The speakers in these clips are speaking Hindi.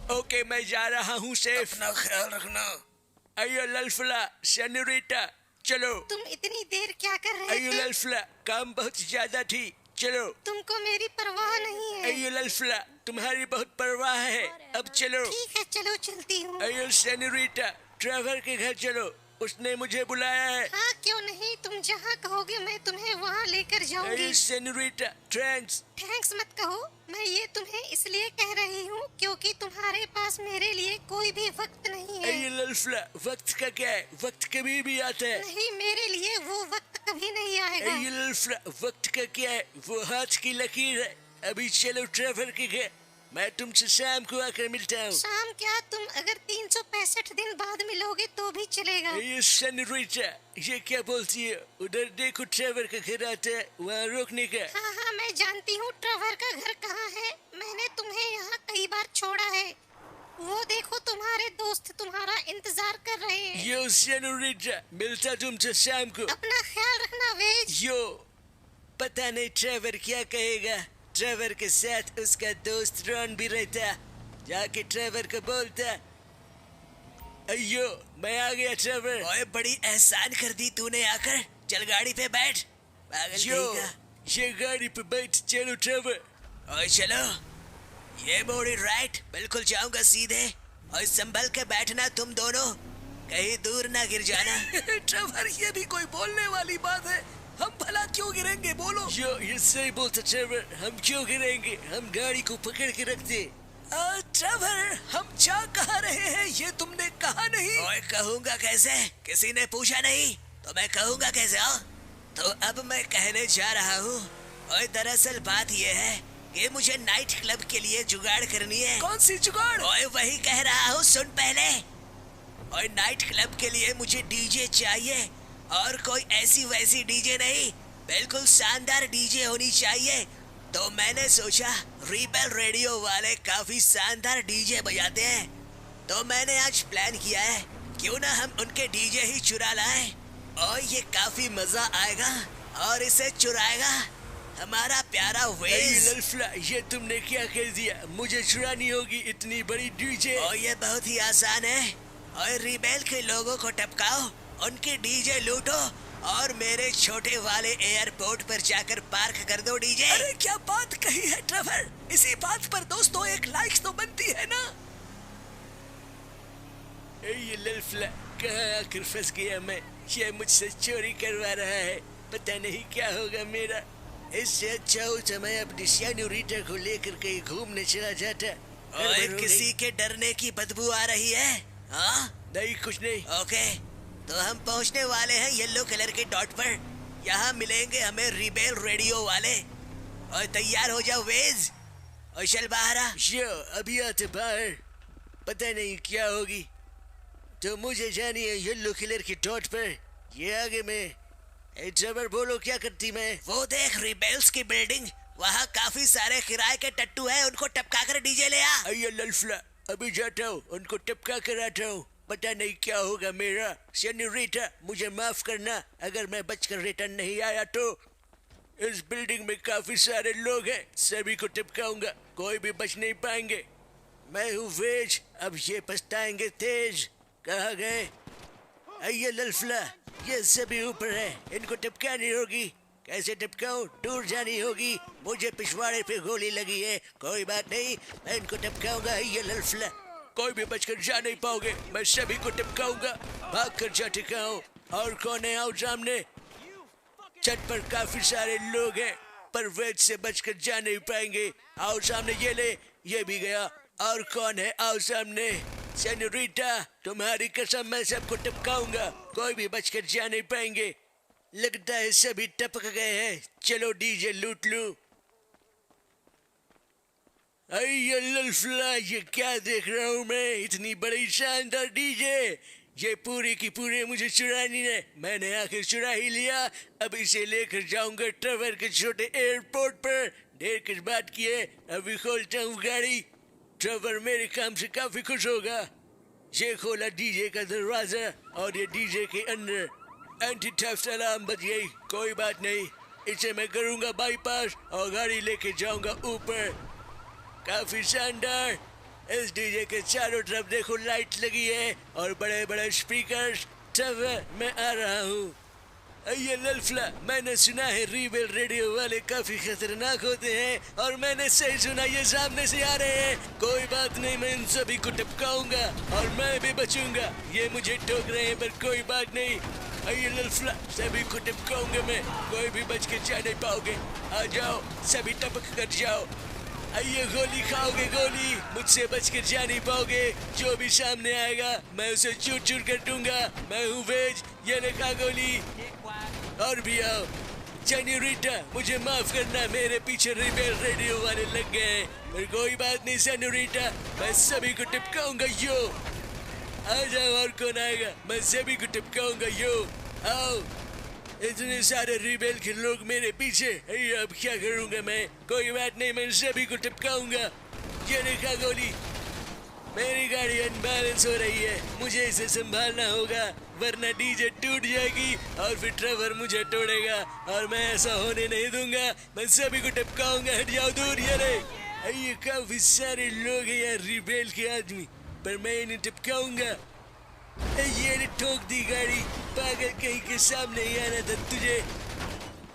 ओके मैं जा रहा हूँ सेफ। अपना ख्याल रखना। अयो लल्फला सेनोरिटा चलो। तुम इतनी देर क्या कर रहे अयो थे? लल्फला काम बहुत ज्यादा थी, चलो। तुमको मेरी परवाह नहीं है। अयो लल्फला तुम्हारी बहुत परवाह है, अब चलो। ठीक है चलो चलती हूँ। अयो सेनोरिटा ट्रेवर के घर चलो, उसने मुझे बुलाया है। हाँ क्यों नहीं, तुम जहाँ कहोगे मैं तुम्हें वहाँ लेकर जाऊंगी। अयो सेनोरिटा थैंक्स। थैंक्स मत कहो, मैं ये तुम्हें इसलिए कह रही हूँ क्योंकि तुम्हारे पास मेरे लिए कोई भी वक्त नहीं है। अयो लल्फला वक्त का क्या है, वक्त कभी भी आता है। नहीं, मेरे लिए वो वक्त कभी नहीं आएगा। अयो लल्फला वक्त का क्या है, वो हाथ की लकीर है। अभी चलो ट्रेवर के घर, मैं तुमसे शाम को आकर मिलता हूँ। शाम क्या, तुम अगर 365 दिन बाद मिलोगे तो भी चलेगा। ये सेनोरिटा ये क्या बोलती है, उधर देखो ट्रेवर का घर आता है, वहाँ रोकने का। हाँ हाँ मैं जानती हूँ ट्रेवर का घर कहाँ है, मैंने तुम्हें यहाँ कई बार छोड़ा है। वो देखो तुम्हारे दोस्त तुम्हारा इंतजार कर रहे हैं। यो सेनोरिटा मिलता तुमसे शाम को। अपना ख्याल रखना वेज। यो पता नहीं ट्रेवर क्या कहेगा, ट्रेवर के साथ उसका दोस्त रॉन भी रहता, जाके ट्रेवर को बोलता अयो मैं आ गया ट्रेवर। ओए बड़ी एहसान कर दी तूने आकर, चल गाड़ी पे बैठ। पागल यो कहीं का। ये गाड़ी पे बैठ चलो ट्रेवर। ओए चलो, ये मोड़ी राइट, बिल्कुल जाऊंगा सीधे। और संभल के बैठना तुम दोनों, कहीं दूर ना गिर जाना। ट्रेवर ये भी कोई बोलने वाली बात है, हम भला क्यों गिरेंगे बोलो। यो ये सही बोलता ट्रेवर, हम क्यों गिरेंगे, हम गाड़ी को पकड़ के रखते। ट्रेवर हम जा कहाँ रहे हैं ये तुमने कहा नहीं। ओए कहूंगा कैसे, किसी ने पूछा नहीं तो मैं कहूंगा कैसे हो? तो अब मैं कहने जा रहा हूँ। ओए दरअसल बात ये है कि मुझे नाइट क्लब के लिए जुगाड़ करनी है। कौन सी जुगाड़? ओए वही कह रहा हूँ, सुन पहले। ओए नाइट क्लब के लिए मुझे डीजे चाहिए, और कोई ऐसी वैसी डीजे नहीं, बिल्कुल शानदार डीजे होनी चाहिए। तो मैंने सोचा रिबेल रेडियो वाले काफी शानदार डीजे बजाते हैं, तो मैंने आज प्लान किया है क्यों ना हम उनके डीजे ही चुरा लाएं, और ये काफी मजा आएगा और इसे चुराएगा हमारा प्यारा वेज। लल्फला ये तुमने क्या कर दिया, मुझे चुरानी होगी इतनी बड़ी डीजे। और ये बहुत ही आसान है, और रिबेल के लोगों को टपकाओ, उनके डीजे लूटो और मेरे छोटे वाले एयरपोर्ट पर जाकर पार्क कर दो डीजे। अरे क्या बात कही है ट्रेवर, इसी बात पर दोस्तों एक लाइक तो बनती है ना। ये लल्फला कहाँ आकर फंस गया मैं, ये मुझसे चोरी करवा रहा है, पता नहीं क्या होगा मेरा। इससे अच्छा होता मैं अपनी सेनोरिटा को लेकर कहीं घूमने चला जाता। ओए किसी के डरने की बदबू आ रही है? हाँ नहीं कुछ नहीं। ओके, तो हम पहुंचने वाले हैं येलो कलर के डॉट पर, यहाँ मिलेंगे हमें रिबेल रेडियो वाले। और तैयार हो जाओ वेज, और चल बाहर आ। यो अभी आते बाहर, पता नहीं क्या होगी, तो मुझे जानी है येलो कलर की डॉट पर, ये आगे में। ट्रेवर बोलो क्या करती मैं। वो देख रिबेल्स की बिल्डिंग, वहाँ काफी सारे किराए के टट्टू हैं, उनको टपका कर डीजे ले आ। अयो लल्फला अभी जाता हूँ, उनको टपका कर आता हूँ, पता नहीं क्या होगा मेरा। सेनोरिटा मुझे माफ करना अगर मैं बचकर रिटर्न नहीं आया तो। इस बिल्डिंग में काफी सारे लोग हैं, सभी को टपकाऊंगा, कोई भी बच नहीं पाएंगे। मैं हूँ वेज, अब ये पछताएंगे तेज। कहाँ गए? अयो लल्फला ये सभी ऊपर है, इनको टपकानी होगी। कैसे टपकाऊं, दूर जानी होगी, मुझे पिछवाड़े पे गोली लगी है, कोई बात नहीं, मैं इनको टपकाऊंगा। ये लल्फला कोई भी बचकर जा नहीं पाओगे, मैं सभी को टपकाऊंगा, भाग कर जा टिकाऊं। और कौन है, आओ सामने। छत पर काफी सारे लोग हैं, पर वेज से बचकर जा नहीं पाएंगे। आओ सामने, ये ले, ये भी गया। और कौन है, आओ सामने। सेनोरिटा तुम्हारी कसम मैं सबको टपकाऊंगा, कोई भी बचकर जा नहीं पाएंगे। लगता है सभी टपक गए हैं, चलो डीजे लूट लूं। अये लल्फला ये क्या देख रहा हूँ मैं, इतनी बड़ी शानदार डीजे, ये पूरी की पूरी मुझे चुरानी है। मैंने आखिर चुरा ही लिया, अब इसे लेकर जाऊंगा ट्रेवर के छोटे एयरपोर्ट पर। ढेर कुछ बात की है, अभी खोलता हूँ गाड़ी। ट्रेवर मेरे काम से काफी खुश होगा। ये खोला डीजे का दरवाजा, और ये डीजे के अंदर एंटी थेफ्ट अलार्म बज गई। कोई बात नहीं, इसे मैं करूंगा बाईपास और गाड़ी लेके जाऊंगा ऊपर। काफी शानदार, इस डीजे के चारों तरफ देखो लाइट लगी है और बड़े बड़े स्पीकर्स। तब मैं आ रहा हूँ। ये लल्फला, मैंने सुना है रीबेल रेडियो वाले काफी खतरनाक होते हैं और मैंने सही सुना, ये सामने से आ रहे हैं। कोई बात नहीं, मैं इन सभी को टपकाऊंगा और मैं भी बचूंगा। ये मुझे ठोक रहे हैं पर कोई बात नहीं। ये लल्फला, सभी को टपकाऊंगा मैं, कोई भी बच के जा नहीं पाओगे। आ जाओ, सभी टपक कर जाओ। ये गोली खाओगे, गोली मुझसे बच कर जा नहीं पाओगे। जो भी सामने आएगा मैं उसे चूर चूर कर दूंगा। मैं हूँ वेज, ये लेखा गोली। और भी आओ। सेन्योरिटा, मुझे माफ करना, मेरे पीछे रिबेल रेडियो वाले लग गए। पर कोई बात नहीं सेन्योरिटा, मैं सभी को टिपकाऊंगा। यो आ जाओ, और कौन आएगा? मैं सभी को टिपकाऊंगा। यो आओ। इतने सारे रिबेल के लोग मेरे पीछे। अब क्या करूंगा मैं? कोई बात नहीं, मैं सभी को टिपकाऊंगा। ये देखा गोली। मेरी गाड़ी अनबैलेंस हो रही है, मुझे इसे संभालना होगा वरना डीजे टूट जाएगी और फिर ट्रेवर मुझे तोड़ेगा और मैं ऐसा होने नहीं दूंगा। मैं सभी को टिपकाऊंगा। हट जाओ दूर। ये काफी सारे लोग हैं यार, रिबेल के आदमी, पर मैं इन्हें टिपकाऊंगा। ये ठोक दी गाड़ी। पागल कहीं के सामने ही आना था तुझे।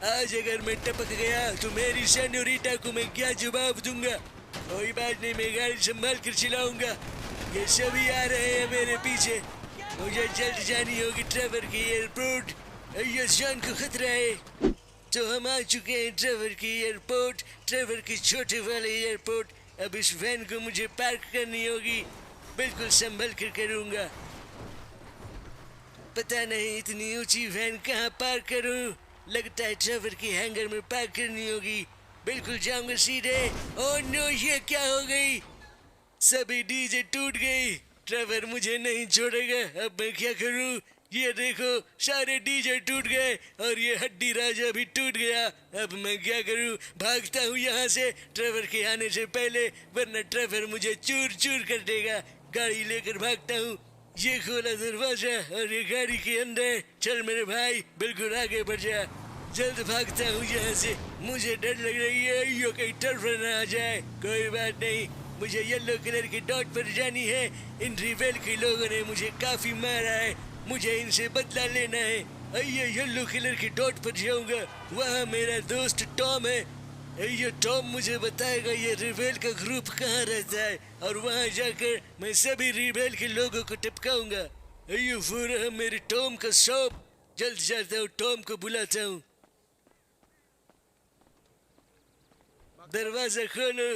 आज अगर मैं टपक गया तो मेरी सेन्योरिटा को मैं क्या जवाब दूंगा? कोई बात नहीं, मैं गाड़ी संभाल कर चलाऊंगा। ये सभी आ रहे हैं मेरे पीछे। मुझे जल्द जानी होगी ट्रेवर की एयरपोर्ट। ये जान को खतरा है। तो हम आ चुके हैं ट्रेवर की एयरपोर्ट, ट्रेवर की छोटे वाले एयरपोर्ट। अब इस वैन को मुझे पार्क करनी होगी, बिल्कुल संभल कर करूंगा। पता नहीं इतनी ऊंची वैन कहाँ पार्क करूं। लगता है ट्रेवर की हैंगर में पार्क करनी होगी। बिल्कुल जाऊंगा सीधे। ओह नो, ये क्या हो गई? सभी डीजे टूट गई। ट्रेवर मुझे नहीं छोड़ेगा। अब मैं क्या करूं? ये देखो, सारे डीजे टूट गए और ये हड्डी राजा भी टूट गया। अब मैं क्या करूं? भागता हूं यहाँ से ट्रेवर के आने से पहले, वरना ट्रेवर मुझे चूर चूर कर देगा। गाड़ी लेकर भागता हूँ। ये खोला दरवाजा और ये गाड़ी के अंदर। चल मेरे भाई, बिल्कुल आगे बढ़ जा। जल्द भागता हूँ यहाँ से। मुझे डर लग रही है, यो कहीं टर्फर न आ जाए। कोई बात नहीं, मुझे येलो कलर की डॉट पर जानी है। इन रिबेल के लोगों ने मुझे काफी मारा है, मुझे इनसे बदला लेना है। ये येलो कलर की डॉट पर जाऊंगा। वहाँ मेरा दोस्त टॉम है। ये टॉम मुझे बताएगा ये रिबेल का ग्रुप कहाँ रहता है और वहाँ जाकर मैं सभी रिबेल के लोगों को टिपकाऊंगा। ये वो रहा मेरे टॉम का शॉप। जल्द जाता हूँ, टॉम को बुलाता हूँ। दरवाजा खोलो।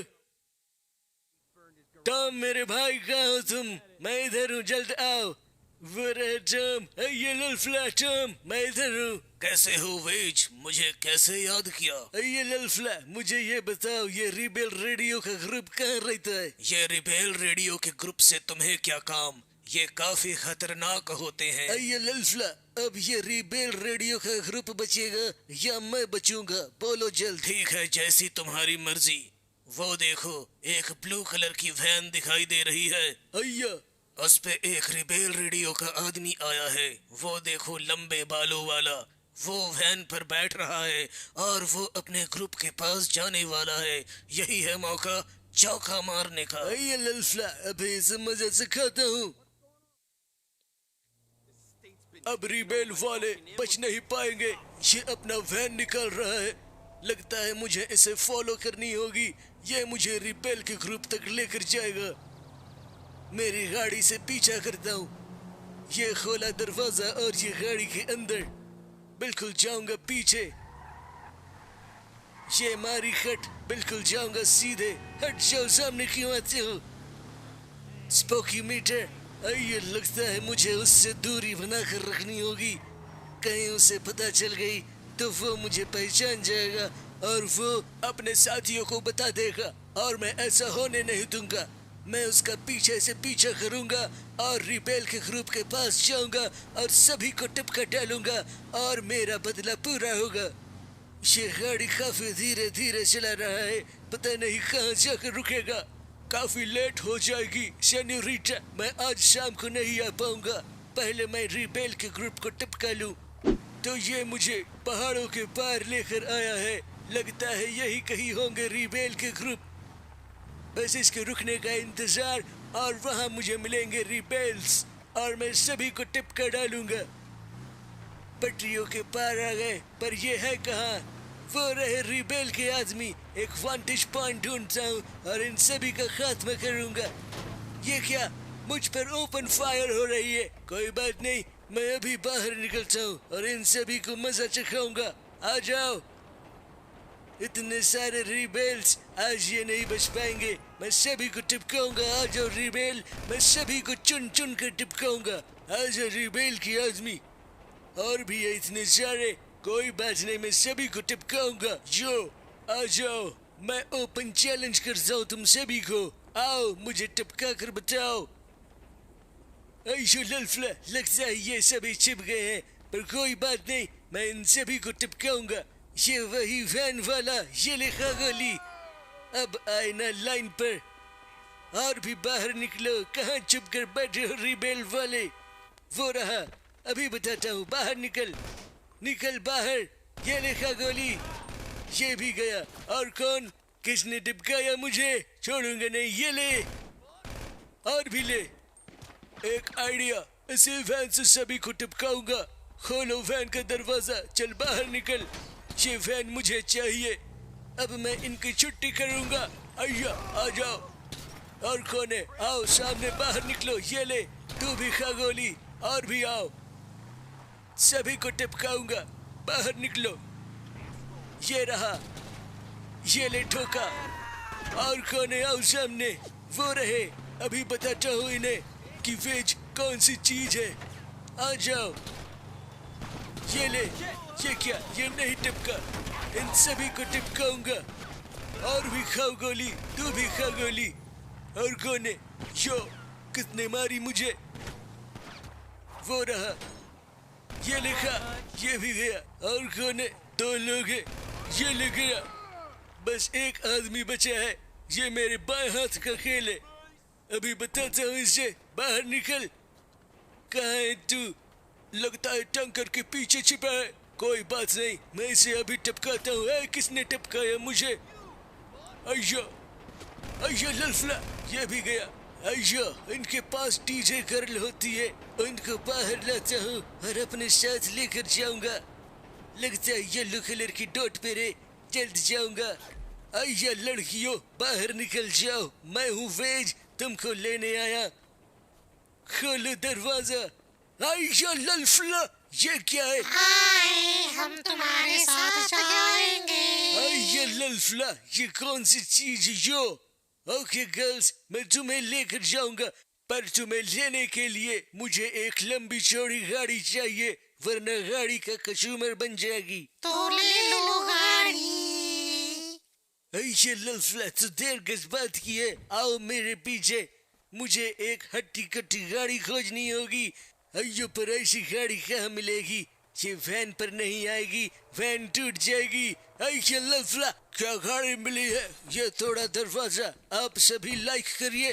टॉम मेरे भाई, कहाँ हो तुम? मैं इधर हूँ, जल्द आओ। वो रहे टॉम। ये लल्फला टॉम, मैं इधर हूँ। कैसे हो वेज? मुझे कैसे याद किया? ये लल्फला, मुझे ये बताओ, ये रिबेल रेडियो का ग्रुप कहाँ रहता है? ये रिबेल रेडियो के ग्रुप से तुम्हें क्या काम? ये काफी खतरनाक होते हैं। ये लल्फला, अब ये रिबेल रेडियो का ग्रुप बचेगा या मैं बचूंगा? बोलो जल्द। ठीक है, जैसी तुम्हारी मर्जी। वो देखो, एक ब्लू कलर की वैन दिखाई दे रही है। उस पे एक रिबेल रेडियो का आदमी आया है। वो देखो, लंबे बालों वाला। वो वैन पर बैठ रहा है और वो अपने ग्रुप के पास जाने वाला है। यही है मौका चौका मारने का। ये लल्फला, अभी इसे मजा सिखाता हूँ। अब रिबेल वाले बच नहीं पाएंगे। ये अपना वैन निकाल रहा है। लगता है मुझे इसे फॉलो करनी होगी। ये मुझे रिबेल के ग्रुप तक लेकर जाएगा। मेरी गाड़ी से पीछा करता हूँ। ये खोला दरवाजा और ये गाड़ी के अंदर। बिल्कुल जाऊंगा पीछे। ये मारी कट, बिल्कुल जाऊंगा सीधे। हट जाओ, सामने क्यों आते हो? स्पोकी मीटर, ये लगता है मुझे उससे दूरी बनाकर रखनी होगी। कहीं उसे पता चल गई तो वो मुझे पहचान जाएगा और वो अपने साथियों को बता देगा और मैं ऐसा होने नहीं दूंगा। मैं उसका पीछे से पीछा करूंगा और रिबेल के ग्रुप के पास जाऊंगा और सभी को टिपका डालूंगा और मेरा बदला पूरा होगा। ये गाड़ी काफी धीरे धीरे चला रहा है, पता नहीं कहाँ जाकर रुकेगा। काफी लेट हो जाएगी सेन्योरिटा, मैं आज शाम को नहीं आ पाऊंगा। पहले मैं रिबेल के ग्रुप को टिपका लूं। तो ये मुझे पहाड़ों के पार लेकर आया है। लगता है यही कहीं होंगे रिबेल के ग्रुप। बस इसके रुकने का इंतजार, और वहां मुझे मिलेंगे रिबेल्स और मैं सभी को टिपका डालूंगा। पटरियों के पार आ गए, पर ये है कहाँ? वो रहे रिबेल के आदमी। एक वांटेज पॉइंट ढूंढता हूँ और इन सभी का खात्मा करूंगा। ये क्या, मुझ पर ओपन फायर हो रही है? कोई बात नहीं, मैं अभी बाहर निकलता हूँ और इन सभी को मजा चखाऊंगा। आ जाओ। इतने सारे रिबेल्स, आज ये नहीं बच पाएंगे। मैं सभी को टिपकाऊंगा। आ जाओ रिबेल, मैं सभी को चुन चुन कर टिपकाऊंगा। आ जाओ रिबेल की आदमी। और भी है इतने सारे, कोई बात नहीं, मैं सभी को टिपकाऊंगा। जो आ जाओ, मैं ओपन चैलेंज करता हूँ तुम सभी को। आओ, मुझे टिपका कर बताओ। ऐशो लल्फला, लगता है ये सभी छिप गए हैं, पर कोई बात नहीं, मैं इन सभी को टिपकाऊंगा। ये वही वैन वाला, ये लिखा गोली। अब आए ना लाइन पर। और भी बाहर निकलो, कहाँ छुप कर बैठे हो रिबेल वाले? वो रहा, अभी बताता हूँ, बाहर निकल, निकल बाहर। ये लिखा गोली, ये भी गया। और कौन? किसने टिपकाया मुझे? छोड़ूंगा नहीं, ये ले, और भी ले। एक आइडिया, इसी वैन से सभी को टिपकाऊंगा। खोलो वैन का दरवाजा, चल बाहर निकल। ये वैन मुझे चाहिए। अब मैं इनकी छुट्टी करूंगा। अय्या, आ जाओ। और कौन है? आओ सामने, बाहर निकलो। ये ले, तू भी खा गोली। और भी आओ, सभी को टिपकाऊंगा। बाहर निकलो। ये रहा, ये ले ठोका। और कौन है? आओ सामने। वो रहे, अभी बताता हूँ इन्हें कि वेज कौन सी चीज है। आ जाओ। ये ले, ये क्या, ये नहीं टिपका। इन सभी को टिपकाऊंगा। और भी खाओ गोली, तू भी खा गोली। और कौन है? यो, कितने मारी मुझे। वो रहा, ये लिखा, ये भी गया। और कौन है? 2 लोग हैं, ये ले गया। बस एक आदमी बचा है। ये मेरे बाएं हाथ का खेल है। अभी बताता हूँ इसे। बाहर निकल। कहाँ है तू? लगता है टंकर के पीछे छिपा है। कोई बात नहीं, मैं इसे अभी टपकाता हूँ। किसने टपकाया मुझे? अय्या, अय्या लल्फला, ये भी गया। अय्या, इनके पास डीजे गर्ल होती है, उनको बाहर लाता हूँ और अपने साथ लेकर जाऊंगा। लगता है येलो कलर की डॉट पे रे, जल्द जाऊंगा। अय्या लड़कियों, बाहर निकल जाओ, मैं हूँ वेज, तुमको लेने आया। खोलो दरवाजा। अय्या लल्फला, ये क्या है? आए, हम तुम्हारे साथ जाएंगे। अय्या लल्फला, ये कौन सी चीज है यो? ओके गर्ल्स, मैं तुम्हें लेकर जाऊंगा, पर तुम्हें लेने के लिए मुझे एक लंबी चौड़ी गाड़ी चाहिए, वरना गाड़ी का कंज्यूमर बन जाएगी। तो ले लो गाड़ी। अय्या लल्फला, तो देर किस बात की है? आओ मेरे पीछे, मुझे एक हट्टी कट्टी गाड़ी खोजनी होगी। अय्यो, पर ऐसी गाड़ी कहाँ मिलेगी? ये वैन पर नहीं आएगी, वैन टूट जाएगी। अय्या लल्फला, क्या गाड़ी मिली है? ये थोड़ा दरवाजा आप सभी लाइक करिए।